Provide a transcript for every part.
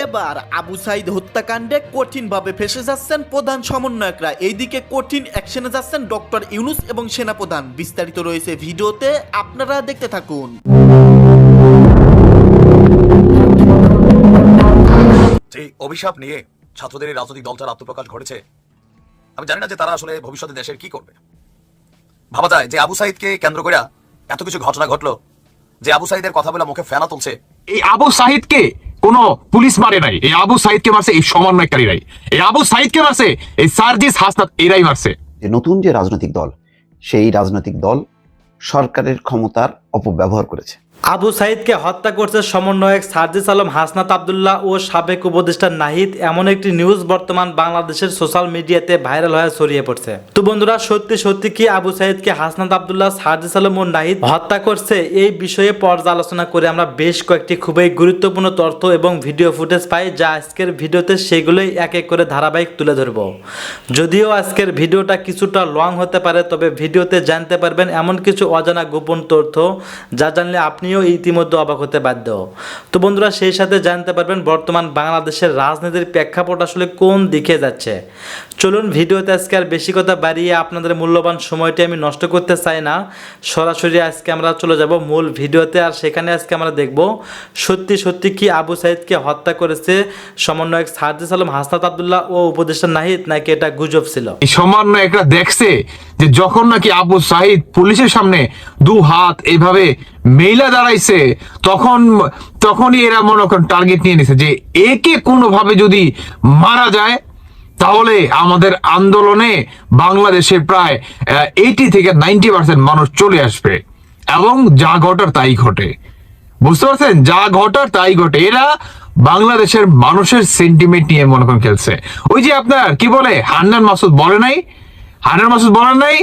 এবার আবু সাইদ হত্যাকাণ্ডে কঠিনভাবে ফেঁসে যাচ্ছেন প্রধান সমন্বয়করা। এইদিকে কঠিন অ্যাকশনে যাচ্ছেন ডক্টর ইউনূস এবং সেনাপ্রধান। বিস্তারিত রয়েছে ভিডিওতে, আপনারা দেখতে থাকুন। যে অভিশাপ নিয়ে ছাত্রদের রাজনৈতিক দলটার আত্মপ্রকাশ ঘটেছে, আমি জানি না যে তারা আসলে ভবিষ্যতে দেশের কি করবে। ভাবা যায় যে আবু সাইদকে কেন্দ্র করে এত কিছু ঘটনা ঘটলো, যে আবু সাইদের কথা বলে মুখে ফেনা তুলছে। এই আবু সাইদকে কোনো পুলিশ মারে নাই, এই আবু সাইদকে মারছে এই সমন্বয়কারীরাই, এই আবু সাইদকে মারছে এই সার্জিস হাসনাত, এরাই মারছে। যে নতুন যে রাজনৈতিক দল, সেই রাজনৈতিক দল সরকারের ক্ষমতার অপব্যবহার করেছে। আবু সাইদকে হত্যা করছে সমন্বয়ক সার্জিস আলম, হাসনাত আবদুল্লাহ ও সাবেক উপদেষ্টা নাহিদ। এমন একটি নিউজ বর্তমান বাংলাদেশের সোশ্যাল মিডিয়াতে ভাইরাল হয়ে ছড়িয়ে পড়ছে। তো বন্ধুরা, সত্যি সত্যি কি আবু সাইদকে হাসনাত আবদুল্লাহ, সার্জিস আলম ও নাহিদ হত্যা করছে? এই বিষয়ে পর্যালোচনা করে আমরা বেশ কয়েকটি খুবই গুরুত্বপূর্ণ তথ্য এবং ভিডিও ফুটেজ পাই, যা আজকের ভিডিওতে সেগুলোই এক এক করে ধারাবাহিক তুলে ধরব। যদিও আজকের ভিডিওটা কিছুটা লং হতে পারে, তবে ভিডিওতে জানতে পারবেন এমন কিছু অজানা গোপন তথ্য যা জানলে আপনিও ইতিমধ্যে অবাক হতে বাধ্য। তো বন্ধুরা, সেই সাথে জানতে পারবেন বর্তমান বাংলাদেশের রাজনীতির প্রেক্ষাপট আসলে কোন দিকে যাচ্ছে। চলুন ভিডিওতে আজকে আর বেশি কথা বাড়িয়ে আপনাদের মূল্যবান সময়টি আমি নষ্ট করতে চাই না, সরাসরি আজকে আমরা চলে যাব মূল ভিডিওতে। আর সেখানে আজকে আমরা দেখব সত্যি সত্যি কি আবু সাইদকে হত্যা করেছে সমন্বয়ক সার্জিস আলম, হাসনাত আবদুল্লাহ ও উপদেষ্টা নাহিদ, নাকি এটা গুজব ছিল। এই সমন্বয়করা দেখছে যে যখন নাকি আবু সাইদ পুলিশের সামনে দু হাত এইভাবে মেইলা দাঁড়াইছে, তখনই এরা মনে করেন টার্গেট নিয়ে নিছে যে একে কোনোভাবে যদি মারা যায় তাহলে আমাদের আন্দোলনে বাংলাদেশের প্রায় 80 থেকে 90% মানুষ চলে আসবে, এবং যা ঘটার তাই ঘটে। বুঝতে পারছেন, যা ঘটার তাই ঘটে। এরা বাংলাদেশের মানুষের সেন্টিমেন্ট নিয়ে মনে করেন খেলছে। ওই যে আপনার কি বলে হান্নান মাসুদ বলে নাই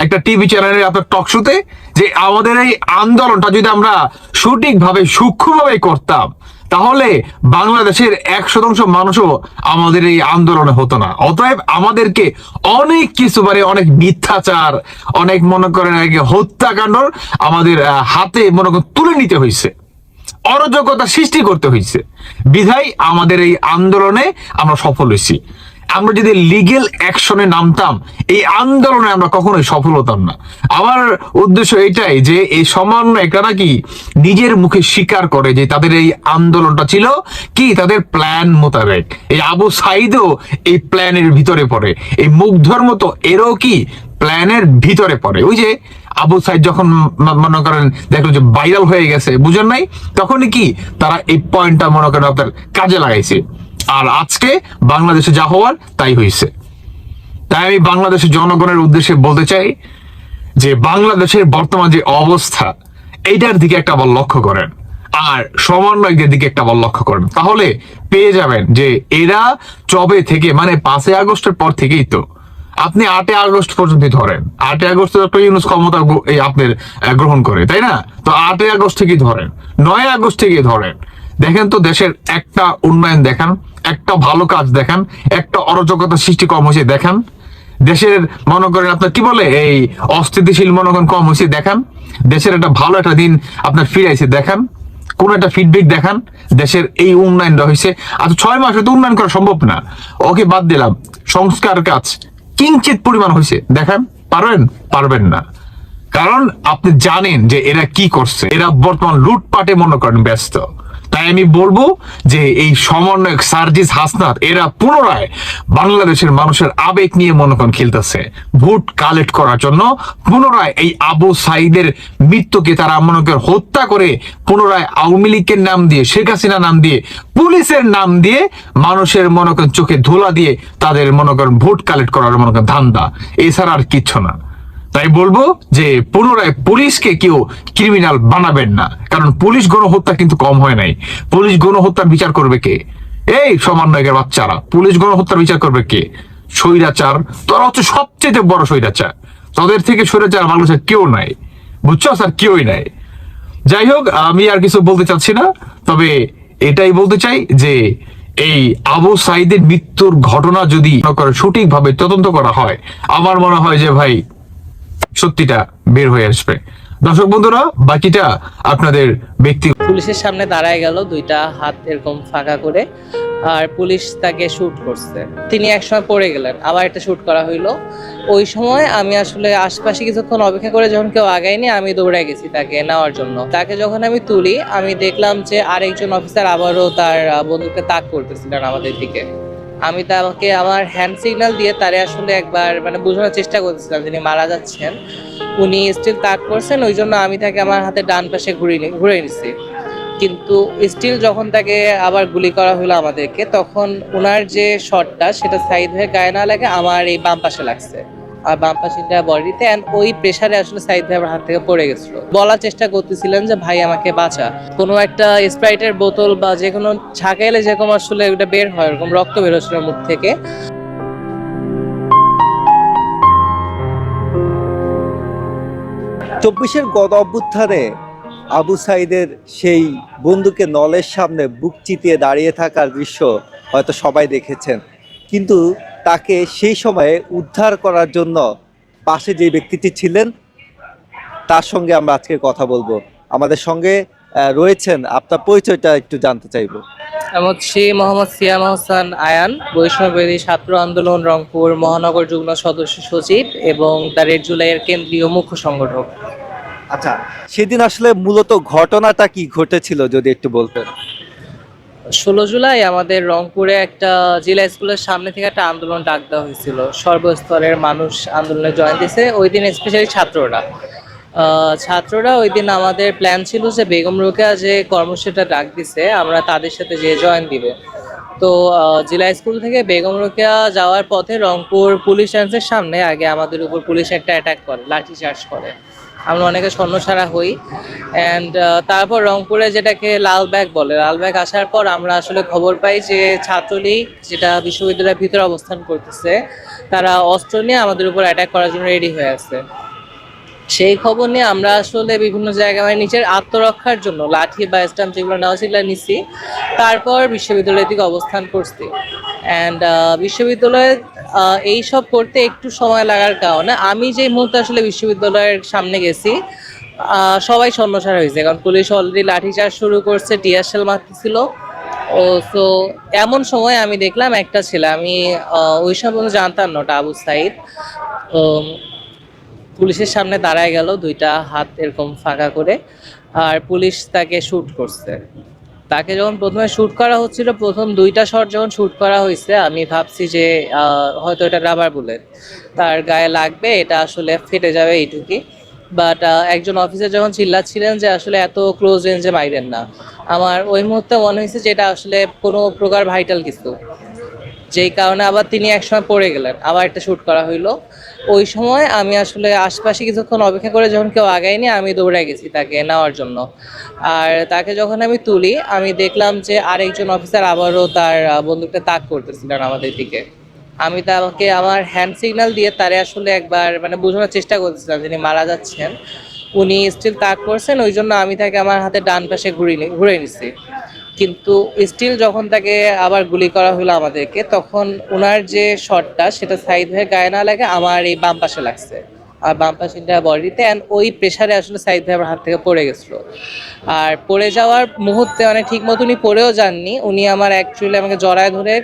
একটা টিভি চ্যানেলের আপনার টক শোতে, যে আমাদের এই আন্দোলনটা যদি আমরা সঠিকভাবে সূক্ষ্মভাবে করতাম তাহলে বাংলাদেশের 1% মানুষও আমাদের এই আন্দোলনে হতো না। অতএব আমাদেরকে অনেক কিছু অনেক মিথ্যাচার, অনেক মনে করেন হত্যাকাণ্ড আমাদের হাতে মনে করেন তুলে নিতে হয়েছে, অরাজকতা সৃষ্টি করতে হয়েছে। বিধায় আমাদের এই আন্দোলনে আমরা সফল হয়েছি। আমরা যদি লিগেল অ্যাকশনে নামতাম, এই আন্দোলনে আমরা কখনোই সফল হতাম না। আমার উদ্দেশ্য এটাই যে এই সমন্বয়করা নাকি নিজের মুখে স্বীকার করে যে তাদের এই আন্দোলনটা ছিল কি তাদের প্ল্যান মোতাবেক। এই আবু সাইদও এই প্ল্যানের ভিতরে পড়ে, এই মুগ্ধর মতো এরও কি প্ল্যানের ভিতরে পড়ে। ওই যে আবু সাইদ যখন মনে করেন দেখলো যে ভাইরাল হয়ে গেছে, বুঝেন নাই, তখনই কি তারা এই পয়েন্টটা মনে করেন আপনার কাজে লাগাইছে। আর আজকে বাংলাদেশে যা হওয়ার তাই হয়েছে। তাই আমি বাংলাদেশের জনগণের উদ্দেশ্যে বলতে চাই যে বাংলাদেশের বর্তমান যে অবস্থা, এইটার দিকে একটা আবার লক্ষ্য করেন, আর সমন্বয়কদের দিকে একটা আবার লক্ষ্য করেন, তাহলে পেয়ে যাবেন যে এরা চবে থেকে 5 আগস্টের পর থেকেই তো আপনি 8 আগস্ট পর্যন্ত ধরেন। 8 আগস্ট ডক্টর ইউনূস ক্ষমতা আপনার গ্রহণ করে, তাই না? তো 8 আগস্ট থেকেই ধরেন, 9 আগস্ট থেকে ধরেন, দেখেন তো দেশের একটা উন্নয়ন দেখান, একটা ভালো কাজ দেখান, একটা অরাজকতা সৃষ্টি কম হয়েছে দেখান, দেশের মনে করেন আপনার কি বলে এই অস্থিতিশীল মনে করেন কম হয়েছে দেখান, দেশের একটা ভালো একটা দিন আপনার ফিরাইছে দেখান, কোন একটা ফিডব্যাক দেখান দেশের এই উন্নয়নটা হয়েছে। আচ্ছা 6 মাসে তো উন্নয়ন করা সম্ভব না, ওকে বাদ দিলাম, সংস্কার কাজ কিঞ্চিত পরিমাণ হয়েছে দেখান, পারবেন না। কারণ আপনি জানেন যে এরা কি করছে, এরা বর্তমান লুটপাটে মনে করেন ব্যস্ত। তাই আমি বলবো যে এই সমন্বয়ক সার্জিস হাসনাত এরা পুনরায় বাংলাদেশের মানুষের আবেগ নিয়ে মনে করেন খেলতেছে, ভোট কালেক্ট করার জন্য পুনরায় এই আবু সাইদের মৃত্যুকে তারা মনে করেন হত্যা করে পুনরায় আওয়ামী লীগের নাম দিয়ে, শেখ হাসিনা নাম দিয়ে, পুলিশের নাম দিয়ে মানুষের মনে করেন চোখে ধুলা দিয়ে তাদের মনে করেন ভোট কালেক্ট করার মনে করেন ধান্দা, এছাড়া আর কিচ্ছু না। তাই বলবো যে পুনরায় পুলিশকে কেউ ক্রিমিনাল বানাবেন না, কারণ পুলিশ গণহত্যা কিন্তু কম হয় নাই। পুলিশ গণহত্যার বিচার করবে কে? এই সমন্বয়কের বাচ্চারা। পুলিশ গণহত্যার বিচার করবে কে? স্বৈরাচার। তোরা হচ্ছে সবচেয়ে বড় স্বৈরাচার, তোদের থেকে স্বৈরাচার বাংলাদেশের কেউ নাই, বুঝছো স্যার, কেউই নাই। যাই হোক, আমি আর কিছু বলতে চাচ্ছি না, তবে এটাই বলতে চাই যে এই আবু সাইদের মৃত্যুর ঘটনা যদি সঠিকভাবে তদন্ত করা হয়, আমার মনে হয় যে ভাই সত্যিটা বের হয়ে আসবে। দর্শক বন্ধুরা, বাকিটা আপনাদের ব্যক্তি। পুলিশের সামনে দাঁড়ায় গেল, দুইটা হাত এরকম ফাঁকা করে, আর পুলিশ তাকে শুট করছে। তিনি একসময় পড়ে গেলেন, আবার একটা শুট করা হইলো। ওই সময় আমি আসলে আশপাশে কিছুক্ষণ অপেক্ষা করে যখন কেউ আগায়নি, আমি দৌড়ে গেছি তাকে নেওয়ার জন্য। তাকে যখন আমি তুলি, আমি দেখলাম যে আরেকজন অফিসার আবারও তার বন্দুককে তাক করতেছিলেন আমাদের দিকে। আমি তাকে আমার হ্যান্ড সিগন্যাল দিয়ে তারে আসলে একবার বোঝানোর চেষ্টা করতেছিলাম তিনি মারা যাচ্ছেন। উনি স্টিল তাক করছেন, ওই জন্য আমি তাকে আমার হাতে ডান পাশে ঘুরে নিছি। কিন্তু স্টিল যখন তাকে আবার গুলি করা হলো আমাদেরকে, তখন ওনার যে শটটা সেটা সাইড হয়ে গায়ে না লাগে আমার এই বাম পাশে লাগছে, আর বাম পাশে বডিতে। অ্যান্ড ওই প্রেসারে আসলে সাইড ভাই আমার হাত থেকে পড়ে গেছিল। বলার চেষ্টা করতেছিলেন যে ভাই আমাকে বাঁচা। কোনো একটা স্প্রাইটের বোতল বা যে কোনো ছাঁকাইলে যেরকম আসলে ওটা বের হয়, এরকম রক্ত বের হচ্ছিল মুখ থেকে। 24-এর গণ অভ্যুত্থানে আবু সাইদের সেই বন্দুকের নলের সামনে বুক চিতিয়ে দাঁড়িয়ে থাকার দৃশ্য হয়তো সবাই দেখেছেন, কিন্তু তাকে সেই সময়ে উদ্ধার করার জন্য পাশে যে ব্যক্তিটি ছিলেন তার সঙ্গে আমরা আজকে কথা বলবো। আমাদের সঙ্গে রয়েছেন, আপনার পরিচয়টা একটু জানতে চাইবো। আমি হচ্ছি মোহাম্মদ সিয়াম হোসেন আয়ান, বৈষ্ণববেদী ছাত্র আন্দোলন রংপুর মহানগর যুগ্ম সদস্য সচিব এবং দ্য রেড জুলাইয়ের কেন্দ্রীয় মুখ্য সংগঠক। আচ্ছা, সেদিন আসলে মূলত ঘটনাটা কি ঘটেছিল যদি একটু বলতেন। 16 জুলাই আমাদের রংপুরে একটা জেলা স্কুলের সামনে থেকে একটা আন্দোলন ডাক দেওয়া হয়েছিল। সর্বস্তরের মানুষ আন্দোলনে জয়েন দিয়েছে ওই দিন, স্পেশালি ছাত্ররা ওই দিন আমাদের প্ল্যান ছিল যে বেগম রোকেয়া যে কর্মসূচিটা ডাক দিছে আমরা তাদের সাথে যে জয়েন দিব। তো জেলা স্কুল থেকে বেগম রোকেয়া যাওয়ার পথে রংপুর পুলিশ লাইন্সের সামনে আগে আমাদের উপর পুলিশ একটা অ্যাটাক করে, লাঠি চার্জ করে। আমরা অনেকে ছন্নছাড়া হই। অ্যান্ড তারপর রংপুরে যেটাকে লালবাগ বলে, লালবাগ আসার পর আমরা আসলে খবর পাই যে ছাত্রলীগ যেটা বিশ্ববিদ্যালয়ের ভিতরে অবস্থান করতেছে, তারা অস্ত্র নিয়ে আমাদের উপর অ্যাটাক করার জন্য রেডি হয়ে আছে। সেই খবর নিয়ে আমরা আসলে বিভিন্ন জায়গায় নিজের আত্মরক্ষার জন্য লাঠি বা স্টাম্প যেগুলো নেওয়া সেগুলো নিছি। তারপর বিশ্ববিদ্যালয়ের দিকে অবস্থান করছি। অ্যান্ড বিশ্ববিদ্যালয়ে এইসব করতে একটু সময় লাগার কারণে আমি যে মুহূর্তে আসলে বিশ্ববিদ্যালয়ের সামনে গেছি, সবাই ছন্নছাড়া হয়েছে, কারণ পুলিশ অলরেডি লাঠিচার্জ শুরু করছে, টিয়ার শেল মারতেছিল। সো এমন সময় আমি দেখলাম একটা ছেলে, আমি ওই সময় জানতাম না ওটা আবু সাইদ, পুলিশের সামনে দাঁড়ায় গেল, দুইটা হাত এরকম ফাঁকা করে, আর পুলিশ তাকে শুট করছে। তাকে যখন প্রথমে শুট করা হচ্ছিল, প্রথম দুইটা শট যখন শুট করা হয়েছে, আমি ভাবছি যে হয়তো এটা রাবার বুলেট, তার গায়ে লাগবে, এটা আসলে ফেটে যাবে এইটুকুই। বাট একজন অফিসার যখন চিল্লাচ্ছিলেন যে আসলে এত ক্লোজ রেঞ্জে মাইরেন না, আমার ওই মুহূর্তে মনে হয়েছে যে এটা আসলে কোনো প্রকার ভাইটাল কিছু, যেই কারণে আবার তিনি একসময় পড়ে গেলেন, আবার একটা শুট করা হইলো। ওই সময় আমি আসলে আশপাশে কিছুক্ষণ অপেক্ষা করে যখন কেউ আগায়নি, আমি দৌড়ে গেছি তাকে নেওয়ার জন্য। আর তাকে যখন আমি তুলি, আমি দেখলাম যে আরেকজন অফিসার আবারও তার বন্দুকটা তাক করতেছিলেন আমাদের দিকে। আমি তাকে আমার হ্যান্ড সিগন্যাল দিয়ে তারে আসলে একবার বোঝানোর চেষ্টা করতেছিলাম তিনি মারা যাচ্ছেন। উনি স্টিল তাক করছেন, ওই জন্য আমি তাকে আমার হাতে ডান পাশে ঘুরে নিছি। কিন্তু স্টিল যখন তাকে আবার গুলি করা হলো আমাদেরকে, তখন ওনার যে শটটা সেটা সাইড হয়ে গায়ে না লাগে আমার এই বাম পাশে লাগছে, আর বাম পাশে বডিতে। অ্যান্ড ওই প্রেসারে আসলে সাইড ভাই আমার হাত থেকে পড়ে গেছিল। আর পড়ে যাওয়ার মুহূর্তে ঠিক মতো উনি পড়েও যাননি, উনি আমার অ্যাকচুয়ালি আমাকে জড়ায় ধরে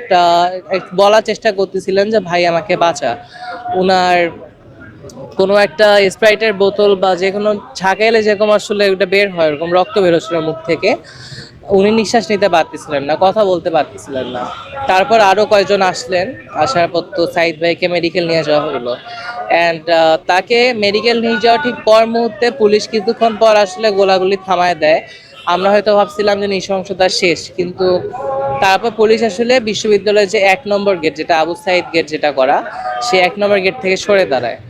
বলার চেষ্টা করতেছিলেন যে ভাই আমাকে বাঁচা। ওনার কোনো একটা স্প্রাইটের বোতল বা যে কোনো ছাঁকাইলে যেরকম আসলে ওটা বের হয়, এরকম রক্ত বের হচ্ছিল মুখ থেকে। উনি নিঃশ্বাস নিতে পারতেছিলেন না, কথা বলতে পারতেছিলেন না। তারপর আরও কয়েকজন আসলেন, আসার পর তো সাইদ ভাইকে মেডিকেল নিয়ে যাওয়া হলো। অ্যান্ড তাকে মেডিকেল নিয়ে যাওয়ার ঠিক পর মুহূর্তে পুলিশ কিছুক্ষণ পর আসলে গোলাগুলি থামায় দেয়। আমরা হয়তো ভাবছিলাম যে নৃশংসতা শেষ, কিন্তু তারপর পুলিশ আসলে বিশ্ববিদ্যালয়ের যে 1 নম্বর গেট, যেটা আবু সাইদ গেট যেটা করা, সে 1 নম্বর গেট থেকে সরে দাঁড়ায়।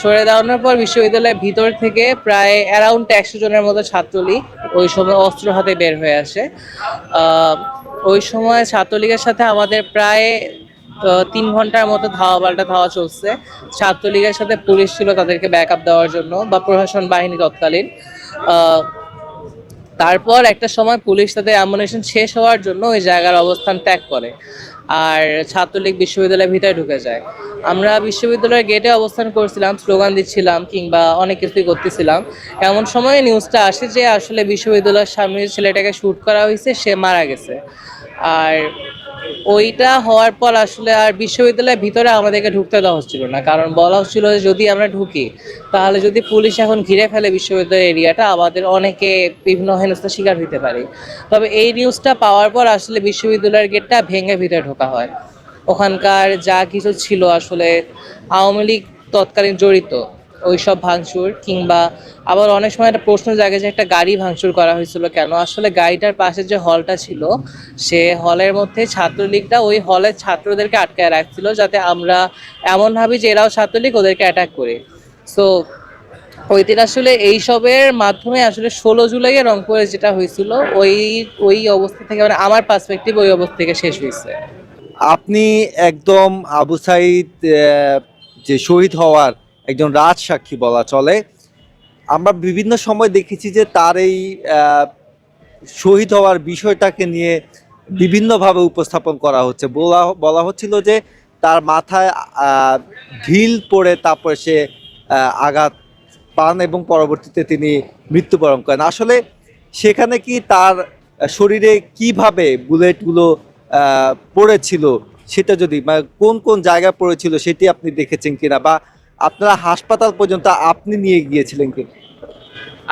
সরে দাঁড়ানোর পর বিশ্ববিদ্যালয়ের ভিতর থেকে প্রায় অ্যারাউন্ড 100 জনের মতো ছাত্রলীগ ওই সময় অস্ত্র হাতে বের হয়ে আসে। ওই সময় ছাত্রলীগের সাথে আমাদের প্রায় 3 ঘন্টার মতো ধাওয়া চলছে। ছাত্রলীগের সাথে পুলিশ ছিল তাদেরকে ব্যাকআপ দেওয়ার জন্য, বা প্রশাসন বাহিনী তৎকালীন। তারপর একটা সময় পুলিশ তাদের অ্যামুনেশন শেষ হওয়ার জন্য ওই জায়গার অবস্থান ত্যাগ করে, আর ছাত্রলীগ বিশ্ববিদ্যালয়ের ভিতরে ঢুকে যায়। আমরা বিশ্ববিদ্যালয়ের গেটে অবস্থান করছিলাম, স্লোগান দিচ্ছিলাম কিংবা অনেক কিছুই করতেছিলাম। এমন সময় নিউজটা আসে যে আসলে বিশ্ববিদ্যালয়ের সামনে যে ছেলেটাকে শ্যুট করা হয়েছে সে মারা গেছে। আর ওইটা হওয়ার পর আসলে আর বিশ্ববিদ্যালয়ের ভিতরে আমাদেরকে ঢুকতে দেওয়া হচ্ছিল না, কারণ বলা হচ্ছিল যে যদি আমরা ঢুকি তাহলে যদি পুলিশ এখন ঘিরে ফেলে বিশ্ববিদ্যালয়ের এরিয়াটা, আমাদের অনেকে বিভিন্ন হেনস্থার শিকার হতে পারে। তবে এই নিউজটা পাওয়ার পর আসলে বিশ্ববিদ্যালয়ের গেটটা ভেঙে ভিতরে ঢোকা হয়। ওখানকার যা কিছু ছিল আসলে আওয়ামী লীগ তৎকালীন জড়িত ওইসব ভাঙচুর, কিংবা আবার অনেক সময় একটা প্রশ্ন জাগে যে একটা গাড়ি ভাঙচুর করা হয়েছিল কেন। আসলে গাড়িটার পাশে যে হলটা ছিল সে হলের মধ্যে ছাত্রলীগটা ওই হলের ছাত্রদেরকে আটকায় রাখছিল, যাতে আমরা এমন ভাবি যে এরাও ছাত্রলীগ, ওদেরকে অ্যাটাক করি। সো ওই দিন আসলে এইসবের মাধ্যমে আসলে 16 জুলাইয়ে রংপুরে যেটা হয়েছিল ওই ওই অবস্থা থেকে, মানে আমার পার্সপেক্টিভ ওই অবস্থা থেকে শেষ হয়েছে। আপনি একদম আবু সাইদ যে শহীদ হওয়ার একজন রাজসাক্ষী বলা চলে। আমরা বিভিন্ন সময় দেখেছি যে তার এই শহীদ হওয়ার বিষয়টাকে নিয়ে বিভিন্নভাবে উপস্থাপন করা হচ্ছে। বলা হচ্ছিল যে তার মাথায় ঢিল পড়ে তারপরে সে আঘাত পান এবং পরবর্তীতে তিনি মৃত্যুবরণ করেন। আসলে সেখানে কি তার শরীরে কিভাবে বুলেটগুলো পড়েছিল সেটা যদি, মানে কোন কোন জায়গায় পড়েছিল সেটি আপনি দেখেছেন কিনা, বা আপনারা হাসপাতাল পর্যন্ত আপনি নিয়ে গিয়েছিলেন কিনা?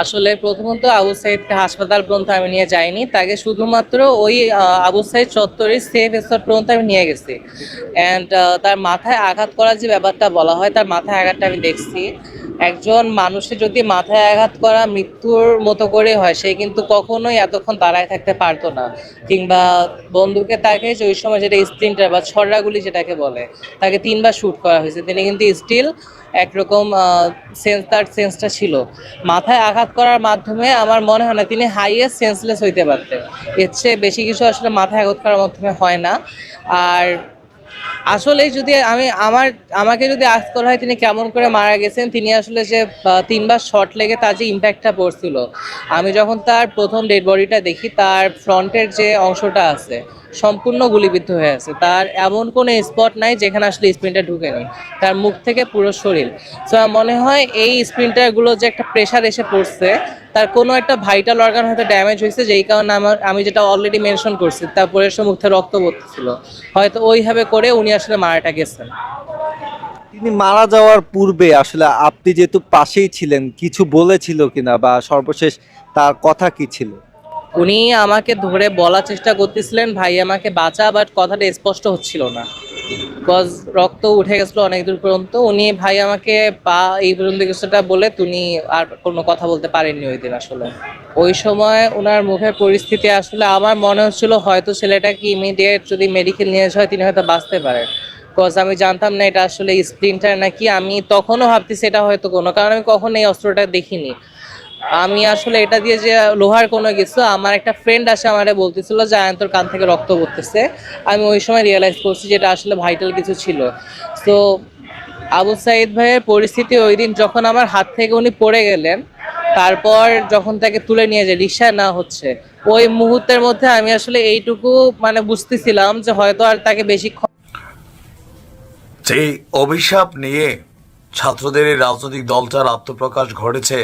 আসলে প্রথমত আবু সাইদকে হাসপাতাল পর্যন্ত আমি নিয়ে যাইনি, তাকে শুধুমাত্র ওই আবু সাইদ চত্বরের সেফ স্পট পর্যন্ত আমি নিয়ে গেছি। অ্যান্ড তার মাথায় আঘাত করার যে ব্যাপারটা বলা হয়, তার মাথায় আঘাতটা আমি দেখছি। একজন মানুষের যদি মাথায় আঘাত করা মৃত্যুর মতো করে হয়, সে কিন্তু কখনোই এতক্ষণ দাঁড়ায় থাকতে পারতো না। কিংবা বন্দুকে তাকে যে ওই সময় যেটা স্প্লিন্টার বা ছড়াগুলি যেটাকে বলে, তাকে 3বার শ্যুট করা হয়েছে, তিনি কিন্তু স্টিল একরকম তার সেন্সটা ছিল। মাথায় আঘাত করার মাধ্যমে আমার মনে হয় না তিনি হাইয়েস্ট সেন্সলেস হইতে পারতেন, এর চেয়ে বেশি কিছু আসলে মাথায় আঘাত করার মাধ্যমে হয় না। আর আসলে যদি আমাকে যদি আস্ক করা হয় তিনি কেমন করে মারা গেছেন, তিনি আসলে যে 3বার শট লেগে তার যে ইম্প্যাক্টটা পড়ছিল, আমি যখন তার প্রথম ডেড বডিটা দেখি, তার ফ্রন্টের যে অংশটা আছে সম্পূর্ণ গুলিবিদ্ধ হয়ে আছে। তার এমন কোনো স্পট নাই যেখানে আসলে স্প্রিন্টার ঢুকেনি, তার মুখ থেকে পুরো শরীর। সো আমার মনে হয় এই স্প্রিন্টারগুলো যে একটা প্রেশার এসে পড়ছে, তার কোনো একটা ভাইটাল অর্গান হয়তো ড্যামেজ হয়েছে, যেই কারণে আমি যেটা অলরেডি মেনশন করছি, তারপরে সে মুখ থেকে রক্ত পড়তেছিল, হয়তো ওইভাবে করে উনি আসলে মারাটা গেছেন। তিনি মারা যাওয়ার পূর্বে আসলে আপনি যেহেতু পাশেই ছিলেন, কিছু বলেছিল কিনা, বা সর্বশেষ তার কথা কি ছিল? উনি আমাকে ধরে বলার চেষ্টা করতেছিলেন ভাই আমাকে বাঁচা, বাট কথাটা স্পষ্ট হচ্ছিল না, বিকজ রক্ত উঠে গেছিলো অনেক দূর পর্যন্ত। উনি ভাই আমাকে পা এই পর্যন্ত কিছুটা বলে তিনি আর কোনো কথা বলতে পারেননি ওই দিন। আসলে ওই সময় ওনার মুখের পরিস্থিতি আসলে আমার মনে হচ্ছিল হয়তো ছেলেটাকে ইমিডিয়েট যদি মেডিকেল নিয়ে যাওয়া হয় তিনি হয়তো বাঁচতে পারেন, বিকজ আমি জানতাম না এটা আসলে স্প্লিন্টার নাকি। আমি তখনও ভাবতেছি এটা হয়তো কোনো, কারণ আমি কখনো এই অস্ত্রটা দেখিনি। আমি আসলে এটা দিয়ে যে লোহার কোনো কিছু, আমার একটা ফ্রেন্ড আসে আমারে বলতেছিল যে আয়ন তোর কান থেকে রক্ত পড়তেছে। আমি ওই সময় রিয়েলাইজ করছি যে এটা আসলে ভাইটাল কিছু ছিল। তো আবু সাইদ ভাইয়ের পরিস্থিতি ওই দিন যখন আমার হাত থেকে উনি পড়ে গেলেন, তারপর যখন তাকে তুলে নিয়ে যায় রিকশায় না হচ্ছে, ওই মুহূর্তের মধ্যে আমি আসলে এইটুকু মানে বুঝতেছিলাম যে হয়তো আর তাকে বেশি যে অভিশাপ নিয়ে ছাত্রদের এই রাজনৈতিক দলটার আত্মপ্রকাশ ঘটেছে,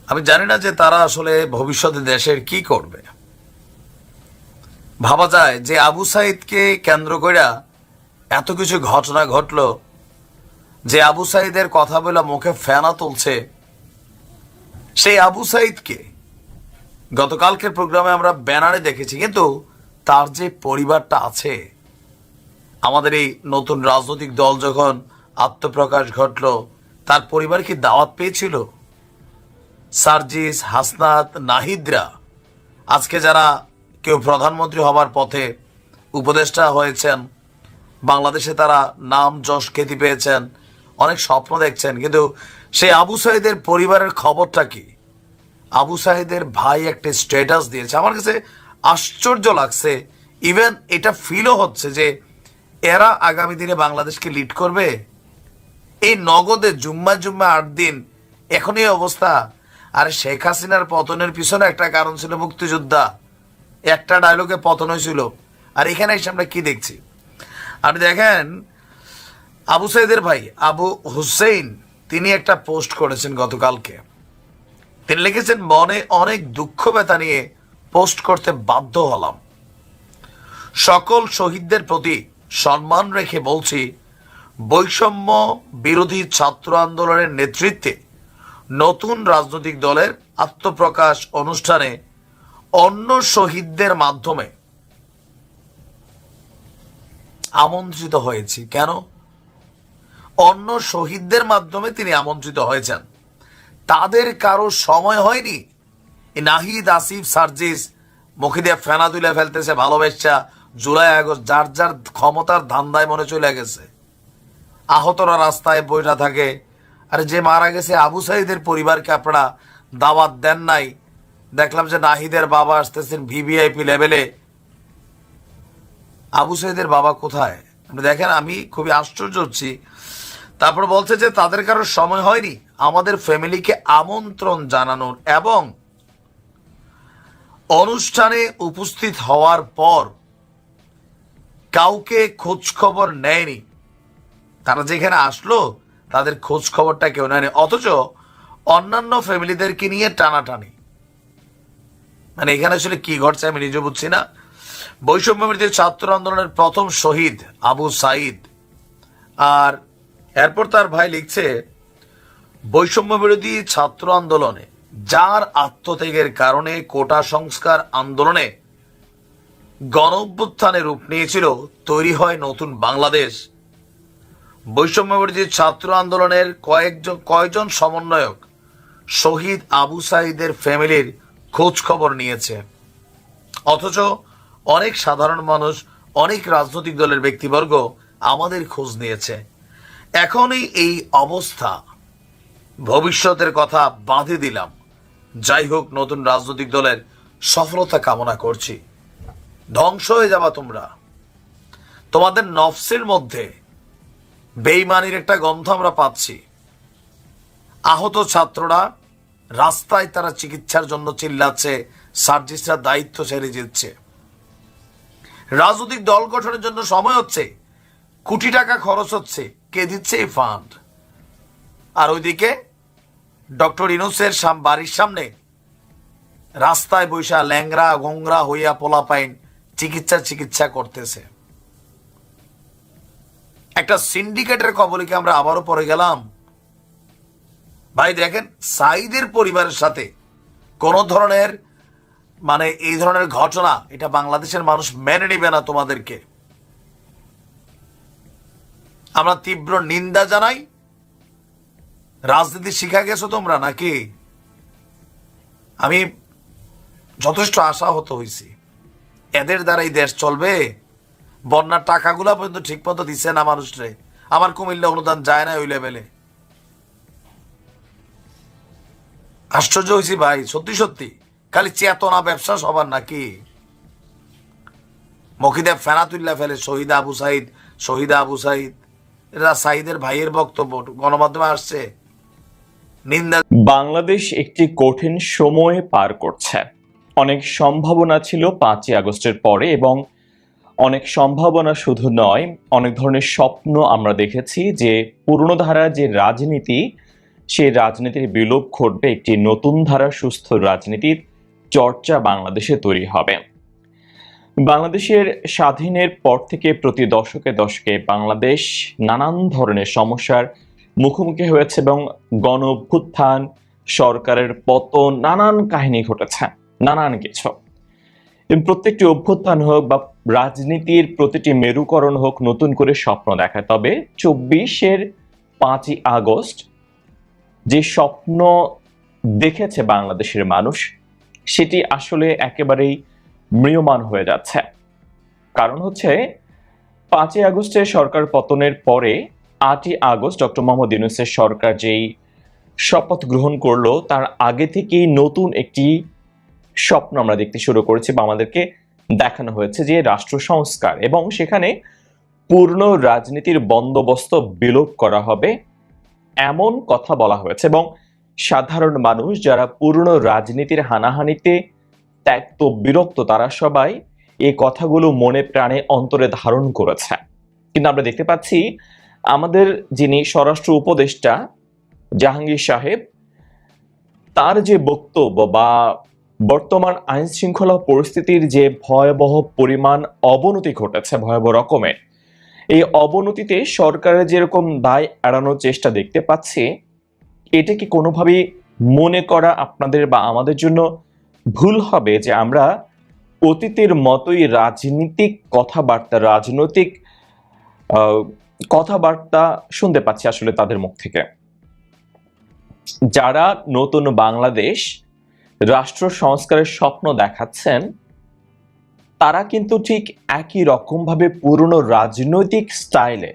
আমি জানি না যে তারা আসলে ভবিষ্যতে দেশের কি করবে। ভাবা যায় যে আবু সাইদকে কেন্দ্র করে এত কিছু ঘটনা ঘটলো, যে আবু সাইদের কথা বলে মুখে ফেনা তুলছে, সেই আবু সাইদকে গতকালকের প্রোগ্রামে আমরা ব্যানারে দেখেছি, কিন্তু তার যে পরিবারটা আছে, আমাদের এই নতুন রাজনৈতিক দল যখন আত্মপ্রকাশ ঘটলো, তার পরিবার কি দাওয়াত পেয়েছিল? সার্জিস, হাসনাত, নাহিদরা আজকে যারা কেউ প্রধানমন্ত্রী হবার পথে উপদেষ্টা হয়েছেন, বাংলাদেশে তারা নাম যশ খ্যাতি পেয়েছেন, অনেক স্বপ্ন দেখছেন, কিন্তু সেই আবু সাইদের পরিবারের খবরটা কি? আবু সাইদের ভাই একটা স্ট্যাটাস দিয়েছে, আমার কাছে আশ্চর্য লাগছে। ইভেন এটা ফিলও হচ্ছে যে এরা আগামী দিনে বাংলাদেশকে লিড করবে। এই নগদে জুম্মা 8 দিন এখন এই অবস্থা। আর শেখ হাসিনার পতনের পিছনে একটা কারণ ছিল মুক্তিযোদ্ধা, একটা ডায়লগে পতন হয়েছিল। আর এখানে এসে আমরা কি দেখছি, আপনি দেখেন আবু সাইদের ভাই আবু হুসেইন তিনি একটা পোস্ট করেছেন গতকালকে। তিনি লিখেছেন, মনে অনেক দুঃখ ব্যথা নিয়ে পোস্ট করতে বাধ্য হলাম। সকল শহীদদের প্রতি সম্মান রেখে বলছি, বৈষম্য বিরোধী ছাত্র আন্দোলনের নেতৃত্বে নতুন রাজনৈতিক দলের আত্মপ্রকাশ অনুষ্ঠানে অন্য শহীদদের মাধ্যমে আমন্ত্রিত হয়েছি। কেন? অন্য শহীদদের মাধ্যমে তিনি আমন্ত্রিত হয়েছেন, তাদের কারো সময় হয়নি। নাহিদ, আসিফ, সার্জিস মুখে দিয়ে ফেনা তুলে ফেলতেছে ভালোবাসা, জুলাই আগস্ট যার যার ক্ষমতার ধান্দায় মনে চলে গেছে। আহতরা রাস্তায় বইটা থাকে। আরে যে মারা গেছে আবু সাইদের পরিবারকে আপনারা দাওয়াত দেন নাই। দেখলাম যে নাহিদের বাবা আসতেছেন ভিভিআইপি লেভেলে। আবু সাইদের বাবা কোথায়? আপনি দেখেন, আমি খুবই আশ্চর্য হচ্ছি। তারপর বলছে যে তাদের কারোর সময় হয়নি আমাদের ফ্যামিলিকে আমন্ত্রণ জানানোর, এবং অনুষ্ঠানে উপস্থিত হওয়ার পর কাউকে খোঁজ খবর নেয়নি। তারা যেখানে আসলো তাদের খোঁজ খবরটা কেউ নেয়নি, অথচ অন্যান্য ফ্যামিলিদেরকে নিয়ে টানাটানি। মানে এখানে আসলে কি ঘটছে আমি নিজে বুঝছি না। বৈষম্য বিরোধী ছাত্র আন্দোলনের প্রথম শহীদ আবু সাইদ, আর এরপর তার ভাই লিখছে, বৈষম্য বিরোধী ছাত্র আন্দোলনে যার আত্মত্যাগের কারণে কোটা সংস্কার আন্দোলনে গণ অভ্যুত্থানে রূপ নিয়েছিল, তৈরি হয় নতুন বাংলাদেশ। বৈষম্য বিরোধী ছাত্র আন্দোলনের কয়েকজন সমন্বয়ক শহীদ আবু সাইদের ফ্যামিলির খোঁজ খবর নিয়েছে, অথচ অনেক সাধারণ মানুষ, অনেক রাজনৈতিক দলের ব্যক্তিবর্গ আমাদের খোঁজ নিয়েছে। এখনই এই অবস্থা, ভবিষ্যতের কথা বাঁধে দিলাম। যাই হোক, নতুন রাজনৈতিক দলের সফলতা কামনা করছি। ধ্বংস হয়ে যাবা তোমরা, তোমাদের নফসের মধ্যে বেঈমানির একটা গন্ধ আমরা পাচ্ছি। আহত ছাত্ররা রাস্তায় তারা চিকিৎসার জন্য চিল্লাচ্ছে, সার্জিসরা দায়িত্ব ছেড়ে দিচ্ছে। রাজনৈতিক দল গঠনের জন্য সময় হচ্ছে, কোটি টাকা খরচ হচ্ছে, কে দিচ্ছে এই ফান্ড? আর ওইদিকে ডক্টর ইউনূসের বাড়ির সামনে রাস্তায় বৈশা ল্যাংরা গোংরা হইয়া পোলাপাইন চিকিৎসা করতেছে। একটা সিন্ডিকেটের কবলে কি আমরা আবারও পড়ে গেলাম? ভাই দেখেন, সাইদের পরিবারের সাথে কোন ধরনের এই ধরনের ঘটনা এটা বাংলাদেশের মানুষ মেনে নিবে না। তোমাদেরকে আমরা তীব্র নিন্দা জানাই। রাজনীতি শিখা গেছো তোমরা নাকি? আমি যথেষ্ট আশাহত হয়েছি, এদের দ্বারাই দেশ চলবে? বন্যার টাকাগুলা পর্যন্ত ঠিক মতো দিচ্ছে না মানুষরে। আমার কুমিল্লা অনুদান যায় না ওই লেভেলে। আশ্চর্য হয়েছি ভাই, সত্যি সত্যি। খালি চেতনা ব্যবসা সবার নাকি? মকিদে ফেনা তুল্লা ফেলে শহীদ আবু সাইদ, এরা সাইদের ভাইয়ের বক্তব্য গণমাধ্যমে আসছে, নিন্দা। বাংলাদেশ একটি কঠিন সময় পার করছে। অনেক সম্ভাবনা ছিল 5ই আগস্টের পরে, এবং অনেক সম্ভাবনা শুধু নয়, অনেক ধরনের স্বপ্ন আমরা দেখেছি যে পুরনো ধারার যে রাজনীতি, সেই রাজনীতির বিলোপ ঘটবে, একটি নতুন ধারা সুস্থ রাজনীতির চর্চা বাংলাদেশে তৈরি হবে। বাংলাদেশের স্বাধীনের পর থেকে প্রতি দশকে দশকে বাংলাদেশ নানান ধরনের সমস্যার মুখোমুখি হয়েছে, এবং গণ অভ্যুত্থান, সরকারের পতন, নানান কাহিনী ঘটেছে, নানান কিছু। প্রত্যেকটি অভ্যুত্থান হোক বা রাজনীতির প্রতিটি মেরুকরণ হোক, নতুন করে স্বপ্ন দেখায়। তবে 24-এর 5ই আগস্ট যে স্বপ্ন দেখেছে বাংলাদেশের মানুষ, সেটি আসলে একেবারেই ম্রিয়মাণ হয়ে যাচ্ছে। কারণ হচ্ছে 5ই আগস্টে সরকার পতনের পরে 8ই আগস্ট ডক্টর মোহাম্মদ ইউনূসের সরকার যেই শপথ গ্রহণ করলো, তার আগে থেকেই নতুন একটি স্বপ্ন আমরা দেখতে শুরু করেছি বা আমাদেরকে দেখানো হয়েছে, যে রাষ্ট্র সংস্কার, এবং সেখানে পূর্ণ রাজনীতির বন্দোবস্ত বিলোপ করা হবে এমন কথা বলা হয়েছে। এবং সাধারণ মানুষ যারা পুরনো রাজনীতির হানাহানিতে ত্যক্ত বিরক্ত, তারা সবাই এই কথাগুলো মনে প্রাণে অন্তরে ধারণ করেছে। কিন্তু আমরা দেখতে পাচ্ছি আমাদের যিনি স্বরাষ্ট্র উপদেষ্টা জাহাঙ্গীর সাহেব, তার যে বক্তব্য বা বর্তমান আইন শৃঙ্খলা পরিস্থিতির যে ভয়াবহ পরিমাণ অবনতি ঘটেছে, ভয়াবহ রকমের, এই অবনতিতে সরকারের যেরকম দায় এড়ানোর চেষ্টা দেখতে পাচ্ছি, এটা কি কোনোভাবেই মনে করা আপনাদের বা আমাদের জন্য ভুল হবে যে আমরা অতীতের মতোই রাজনৈতিক কথাবার্তা শুনতে পাচ্ছি আসলে তাদের মুখ থেকে? যারা নতুন বাংলাদেশ রাষ্ট্র সংস্কারের স্বপ্ন দেখাচ্ছেন, তারা কিন্তু ঠিক একই রকম ভাবে পুরনো রাজনৈতিক স্টাইলে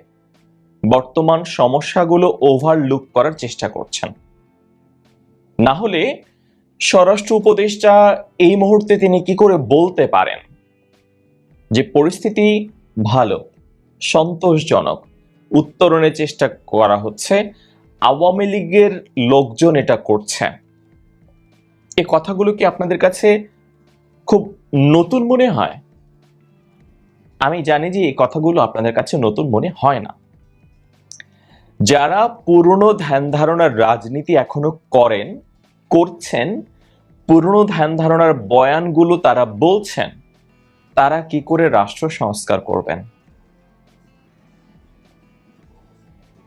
বর্তমান সমস্যাগুলো ওভারলুক করার চেষ্টা করছেন। না হলে স্বরাষ্ট্র উপদেষ্টা এই মুহূর্তে তিনি কি করে বলতে পারেন যে পরিস্থিতি ভালো, সন্তোষজনক, উত্তরণের চেষ্টা করা হচ্ছে, আওয়ামী লীগের লোকজন এটা করছে? এই কথাগুলো কি আপনাদের কাছে খুব নতুন মনে হয়? আমি জানি যে এই কথাগুলো আপনাদের কাছে নতুন মনে হয় না। যারা পুরনো ধ্যান ধারণার রাজনীতি এখনো করছেন, পুরনো ধ্যান ধারণার বয়ানগুলো তারা বলছেন, তারা কি করে রাষ্ট্র সংস্কার করবেন?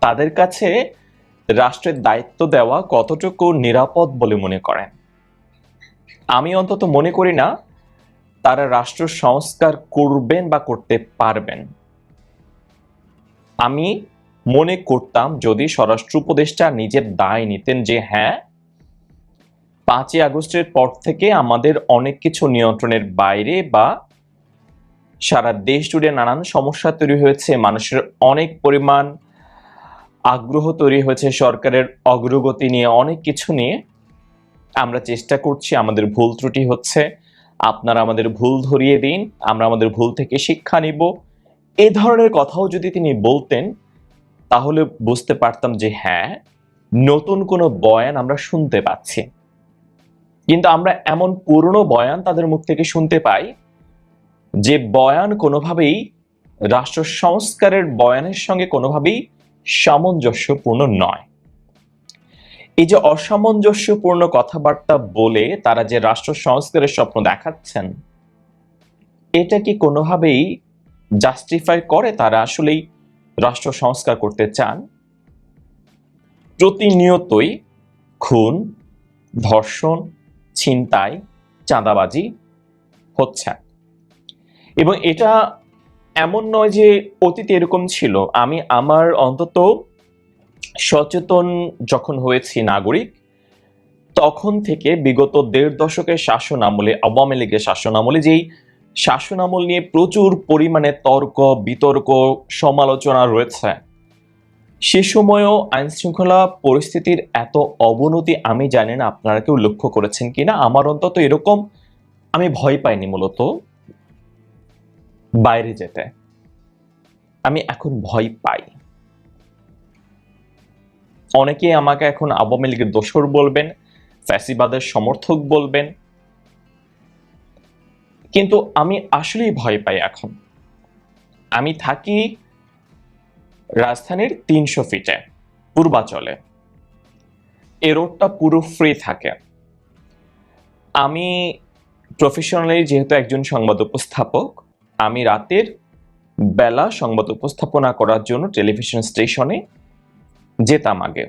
তাদের কাছে রাষ্ট্রের দায়িত্ব দেওয়া কতটুকু নিরাপদ বলে মনে করেন? আমি অন্তত মনে করি না তারা রাষ্ট্র সংস্কার করবেন বা করতে পারবেন। আমি মনে করতাম যদি স্বরাষ্ট্র উপদেষ্টা নিজের দায় নিতেন যে হ্যাঁ, 5ই আগস্টের পর থেকে আমাদের অনেক কিছু নিয়ন্ত্রণের বাইরে বা সারা দেশ জুড়ে নানান সমস্যা তৈরি হয়েছে, মানুষের অনেক পরিমাণ আগ্রহ তৈরি হয়েছে সরকারের অগ্রগতি নিয়ে, অনেক কিছু নিয়ে আমরা চেষ্টা করছি, আমাদের ভুল ত্রুটি হচ্ছে, আপনারা আমাদের ভুল ধরিয়ে দিন, আমরা আমাদের ভুল থেকে শিক্ষা নিব, এই ধরনের কথাও যদি তিনি বলতেন, তাহলে বুঝতে পারতাম যে হ্যাঁ, নতুন কোনো বয়ান আমরা শুনতে পাচ্ছি। কিন্তু আমরা এমন পুরনো বয়ান তাদের মুখ থেকে শুনতে পাই যে বয়ান কোনোভাবেই রাষ্ট্র সংস্কারের বয়ানের সঙ্গে কোনোভাবেই সামঞ্জস্যপূর্ণ নয়। এই যে অসামঞ্জস্যপূর্ণ কথাবার্তা বলে তারা যে রাষ্ট্র সংস্কারের স্বপ্ন দেখাচ্ছেন, এটা কি কোনোভাবেই জাস্টিফাই করে তারা আসলেই রাষ্ট্র সংস্কার করতে চান? প্রতিনিয়তই খুন, ধর্ষণ, ছিনতাই, চাঁদাবাজি হচ্ছে, এবং এটা এমন নয় যে অতীতে এরকম ছিল। আমি আমার অন্তত সচেতন যখন হয়েছি নাগরিক, তখন থেকে বিগত 1.5 দশকের শাসন আমলে, আওয়ামী লীগের শাসন আমলে, যেই শাসন আমল নিয়ে প্রচুর পরিমাণে তর্ক বিতর্ক সমালোচনা রয়েছে, সে সময়ও আইন শৃঙ্খলা পরিস্থিতির এত অবনতি আমি জানি না আপনারা কেউ লক্ষ্য করেছেন কিনা। আমার অন্তত এরকম আমি ভয় পাইনি মূলত বাইরে যেতে, আমি এখন ভয় পাই। অনেকে আমাকে এখন আওয়ামী লীগের দোসর বলবেন, ফ্যাসিবাদের সমর্থক বলবেন, কিন্তু আমি আসলেই ভয় পাই এখন। আমি থাকি রাজধানীর 300 ফিটে পূর্বাচলে, এই রোডটা পুরো ফ্রি থাকে। আমি প্রফেশনালি যেহেতু একজন সংবাদ উপস্থাপক, আমি রাতের বেলা সংবাদ উপস্থাপনা করার জন্য টেলিভিশন স্টেশনে যেতাম আগে,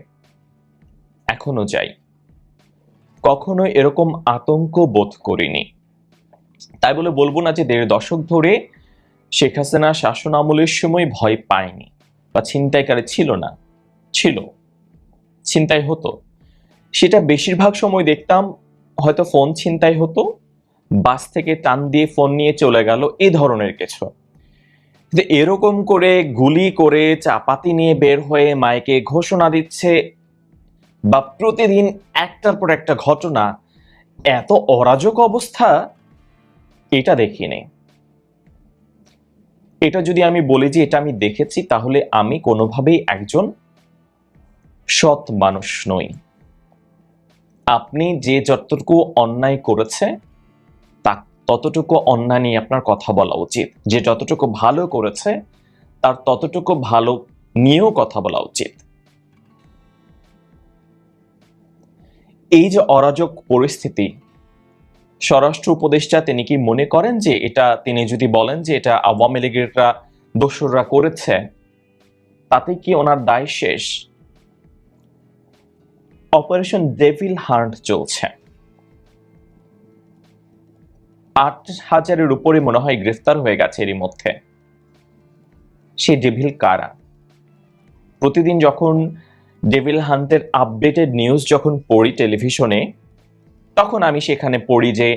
এখনো যাই। কখনো এরকম আতঙ্ক বোধ করিনি। তাই বলে বলবো না যে 1.5 দশক ধরে শেখ হাসিনা শাসন আমলের সময় ভয় পায়নি বা ছিনতাইকারী ছিল না, ছিল, ছিনতাই হতো। সেটা বেশিরভাগ সময় দেখতাম হয়তো ফোন ছিনতাই হতো, বাস থেকে টান দিয়ে ফোন নিয়ে চলে গেল, এই ধরনের কিছু। কিন্তু এরকম করে গুলি করে চাপাতি নিয়ে বের হয়ে মাইকে ঘোষণা দিচ্ছে বা প্রতিদিন একটার পর একটা ঘটনা, এত অরাজক অবস্থা এটা দেখিনি। এটা যদি আমি বলি যে এটা আমি দেখেছি, তাহলে আমি কোনোভাবেই একজন সৎ মানুষ নই। আপনি যে যতটুকু অন্যায় করেছে তা ততটুকু অন্যায় নিয়ে আপনার কথা বলা উচিত, যে যতটুকু ভালো করেছে তার ততটুকু ভালো নিয়েও কথা বলা উচিত। এই যে অরাজক পরিস্থিতি, স্বরাষ্ট্র উপদেষ্টা তিনি কি মনে করেন যে এটা, তিনি যদি বলেন যে এটা আওয়ামী লীগেররা দোসররা করেছে, তাতে কি ওনার দায় শেষ? অপারেশন ডেভিল হান্ট চলছে, 8,000-এর উপরে মনে হয় গ্রেফতার হয়ে গেছে এরই মধ্যে। সেই ডেভিল কারা? প্রতিদিন যখন ডেভিল হান্টের আপডেটেড নিউজ যখন পড়ি টেলিভিশনে, তখন আমি সেখানে পড়ি যে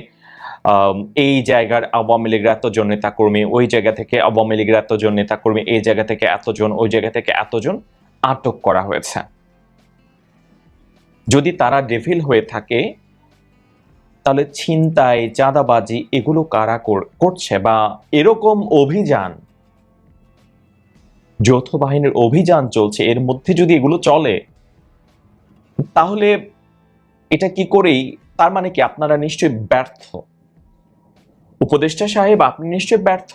এই জায়গার আওয়ামী লীগের এতজন নেতাকর্মী, ওই জায়গা থেকে আওয়ামী লীগের এতজন নেতাকর্মী, এই জায়গা থেকে এতজন, ওই জায়গা থেকে এতজন আটক করা হয়েছে। যদি তারা ডেভিল হয়ে থাকে, তাহলে ছিনতাই, চাঁদাবাজি এগুলো কারা করছে? বা এরকম অভিযান, যৌথ বাহিনীর অভিযান চলছে, এর মধ্যে যদি এগুলো চলে, তাহলে এটা কি করেই, তার মানে কি আপনারা নিশ্চয়ই ব্যর্থ। উপদেষ্টা সাহেব, আপনি নিশ্চয়ই ব্যর্থ।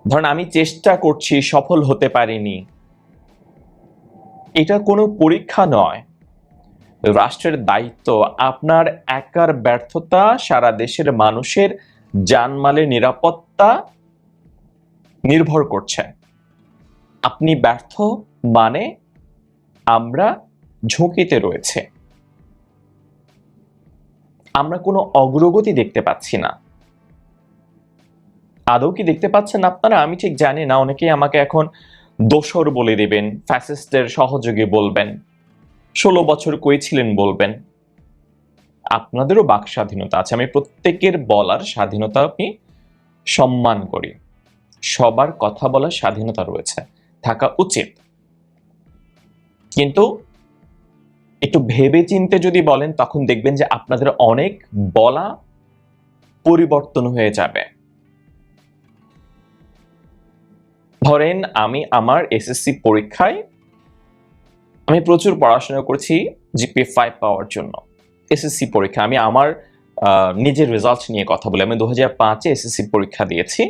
ধরেন আমি চেষ্টা করছি, সফল হতে পারিনি, এটা কোনো পরীক্ষা নয়। রাষ্ট্রের দায়িত্ব, আপনার একার ব্যর্থতা সারা দেশের মানুষের জানমালের নিরাপত্তা নির্ভর করছে। আপনি ব্যর্থ মানে আমরা ঝুঁকিতে রয়েছে, আমরা কোনো অগ্রগতি দেখতে পাচ্ছি না। আদৌ কি দেখতে পাচ্ছেন আপনারা? আমি ঠিক জানি না। অনেকেই আমাকে এখন দোসর বলে দিবেন, ফ্যাসিস্টের সহযোগী বলবেন, 16 বছর কই ছিলেন বলবেন। আপনাদেরও বাক স্বাধীনতা আছে, আমি প্রত্যেকের বলার স্বাধীনতা আমি সম্মান করি, সবার কথা বলার স্বাধীনতা রয়েছে, থাকা উচিত। কিন্তু একটু ভেবে চিন্তে যদি বলেন, তখন দেখবেন যে আপনাদের অনেক বলা পরিবর্তন হয়ে যাবে। ধরেন আমি আমার এসএসসি পরীক্ষায় আমি প্রচুর পড়াশোনা করছি জিপিএ 5 পাওয়ার জন্য। এসএসসি পরীক্ষা আমি আমার নিজের রেজাল্ট নিয়ে কথা বলি। আমি 2005-এ এসএসসি পরীক্ষা দিয়েছি,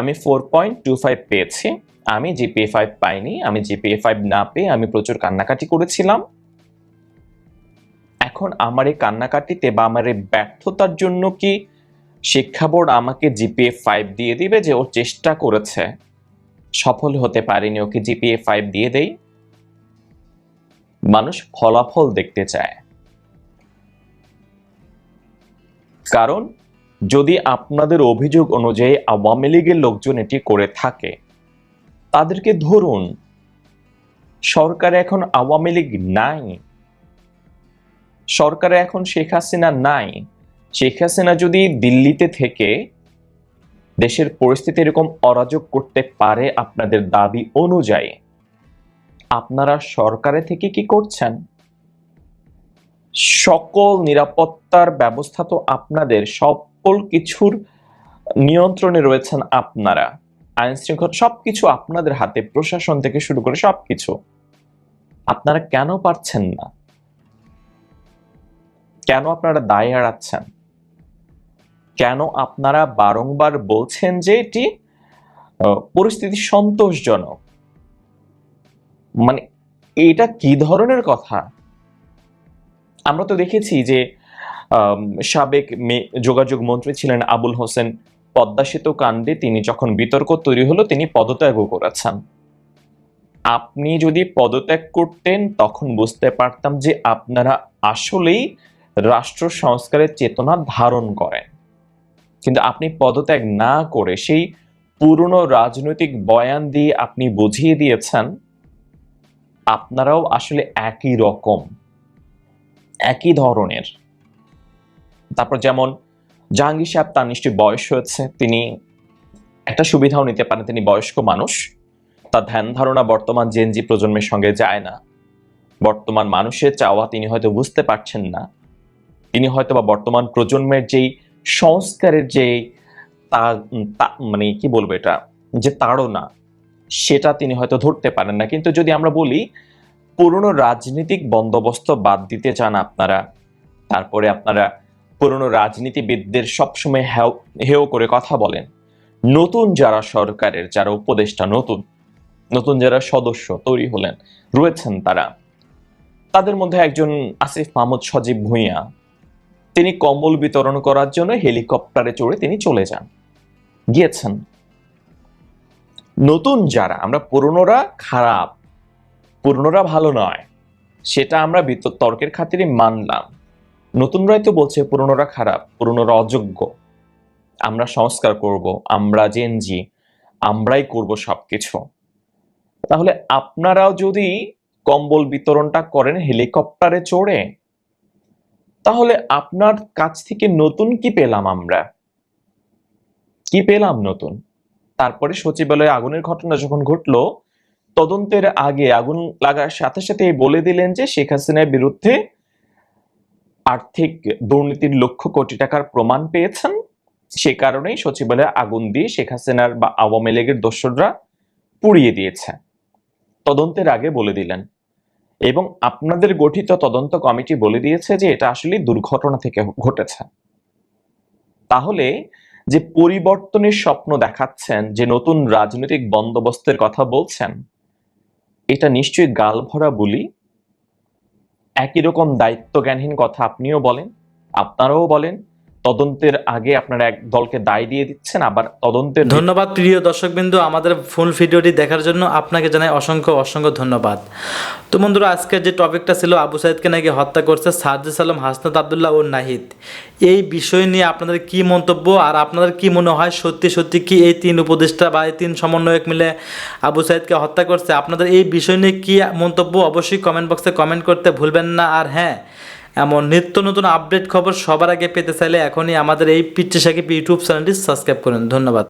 আমি 4.25 পেয়েছি। আমি জিপিএ 5 পাইনি। আমি জিপিএ 5 না পেয়ে আমি প্রচুর কান্নাকাটি করেছিলাম। এখন আমার এই কান্নাকাটিতে বা আমার এই ব্যর্থতার জন্য কি শিক্ষা বোর্ড আমাকে জিপিএ 5 দিয়ে দিবে যে ও চেষ্টা করেছে, সফল হতে পারেনি, ওকে জিপিএ 5 দিয়ে দেই? মানুষ ফলাফল দেখতে চায়। কারণ যদি আপনাদের অভিযোগ অনুযায়ী আওয়ামী লীগের লোকজন এটি করে থাকে, তাদেরকে ধরুন। সরকারে এখন আওয়ামী লীগ নাই, সরকারে এখন শেখ হাসিনা নাই। শেখ হাসিনা যদি দিল্লিতে থেকে দেশের পরিস্থিতি এরকম অরাজক করতে পারে আপনাদের দাবি অনুযায়ী, আপনারা সরকারে থেকে কি করছেন? সকল নিরাপত্তার ব্যবস্থা তো আপনাদের, সকল কিছুর নিয়ন্ত্রণে রয়েছেন আপনারা, আইন শৃঙ্খলা সবকিছু আপনাদের হাতে, প্রশাসন থেকে শুরু করে সবকিছু। আপনারা কেন পারছেন না? কেন আপনারা দায় এড়াচ্ছেন? কেন আপনারা বারংবার বলছেন যে এটি পরিস্থিতি সন্তোষজনক? মানে এটা কি ধরনের কথা? আমরা তো দেখেছি যে সাবেক যোগাযোগ মন্ত্রী ছিলেন আবুল হোসেন, পদ্মা সেতু কাণ্ডে তিনি যখন বিতর্ক তৈরি হলো তিনি পদত্যাগও করেছেন। আপনি যদি পদত্যাগ করতেন তখন বুঝতে পারতাম যে আপনারা আসলেই রাষ্ট্র সংস্কারের চেতনা ধারণ করেন। কিন্তু আপনি পদত্যাগ না করে সেই পুরনো রাজনৈতিক বয়ান দিয়ে আপনি বুঝিয়ে দিয়েছেন আপনারাও আসলে একই রকম, একই ধরনের। তারপর যেমন জাহাঙ্গীর সাহেব, তার নিশ্চয়ই বয়স হয়েছে, তিনি একটা সুবিধাও নিতে পারেন, তিনি বয়স্ক মানুষ, তার ধ্যান ধারণা বর্তমান জেনজি প্রজন্মের সঙ্গে যায় না। বর্তমান মানুষের চাওয়া তিনি হয়তো বুঝতে পারছেন না। তিনি হয়তো বা বর্তমান প্রজন্মের যেই সংস্কারের যে মানে কি বলবো এটা, যে তাড়না, সেটা তিনি হয়তো ধরতে পারেন না। কিন্তু যদি আমরা বলি পুরনো রাজনৈতিক বন্দোবস্ত বাদ দিতে চান আপনারা, তারপরে আপনারা পুরনো রাজনীতিবিদদের সবসময় হেয় করে কথা বলেন। নতুন যারা সরকারের, যারা উপদেষ্টা, নতুন যারা সদস্য তৈরি হলেন রয়েছেন, তাদের মধ্যে একজন আসিফ মাহমুদ সজীব ভুঁইয়া, তিনি কম্বল বিতরণ করার জন্য হেলিকপ্টারে চড়ে তিনি চলে গিয়েছেন। নতুন যারা, আমরা পুরনোরা খারাপ, পুরনোরা ভালো নয়, সেটা আমরা তর্কের খাতিরে মানলাম। নতুনরাই তো বলছে পুরনোরা খারাপ, পুরনোরা অযোগ্য, আমরা সংস্কার করব, আমরা জেনজি, আমরাই করব সবকিছু। তাহলে আপনারাও যদি কম্বল বিতরণটা করেন হেলিকপ্টারে চড়ে, তাহলে আপনার কাছ থেকে নতুন কি পেলাম? আমরা কি পেলাম নতুন? তারপরে সচিবালয়ে আগুনের ঘটনা যখন ঘটলো, তদন্তের আগে আগুন লাগার সাথে সাথে বলে দিলেন যে শেখ হাসিনার বিরুদ্ধে আর্থিক দুর্নীতির লক্ষ কোটি টাকার প্রমাণ পেয়েছেন, সে কারণেই সচিবালয়ে আগুন দিয়ে শেখ হাসিনার বা আওয়ামী লীগের দোসররা পুড়িয়ে দিয়েছে। তদন্তের আগে বলে দিলেন, এবং আপনাদের গঠিত তদন্ত কমিটি বলে দিয়েছে যে এটা আসলে দুর্ঘটনা থেকে ঘটেছে। তাহলে যে পরিবর্তনের স্বপ্ন দেখাচ্ছেন, যে নতুন রাজনৈতিক বন্দোবস্তের কথা বলছেন, এটা নিশ্চয়ই গাল ভরা বুলি। একই রকম দায়িত্বজ্ঞানহীন কথা আপনিও বলেন, আপনারাও বলেন। তদন্তের আগে আপনারা এক দলকে দায় দিয়ে দিচ্ছেন, আবার তদন্তের। ধন্যবাদ প্রিয় দর্শকবৃন্দ, আমাদের ফুল ভিডিওটি দেখার জন্য আপনাকে জানাই অসংখ্য ধন্যবাদ। তো বন্ধুরা, আজকের যে টপিকটা ছিল আবু সাইদকে নাকি হত্যা করছে সার্জিস আলম, হাসনাত আবদুল্লাহ ও নাহিদ, এই বিষয় নিয়ে আপনাদের কি মন্তব্য, আর আপনাদের কি মনে হয় সত্যি কি এই তিন উপদেষ্টা বা এই তিন সমন্বয়ক মিলে আবু সাইদকে হত্যা করছে? আপনাদের এই বিষয় নিয়ে কি মন্তব্য অবশ্যই কমেন্ট বক্সে কমেন্ট করতে ভুলবেন না। আর হ্যাঁ, এমন নিত্য নতুন আপডেট খবর সবার আগে পেতে চাইলে এখনই আমাদের এই পিচ্চি সাকিব ইউটিউব চ্যানেলটি সাবস্ক্রাইব করুন। ধন্যবাদ।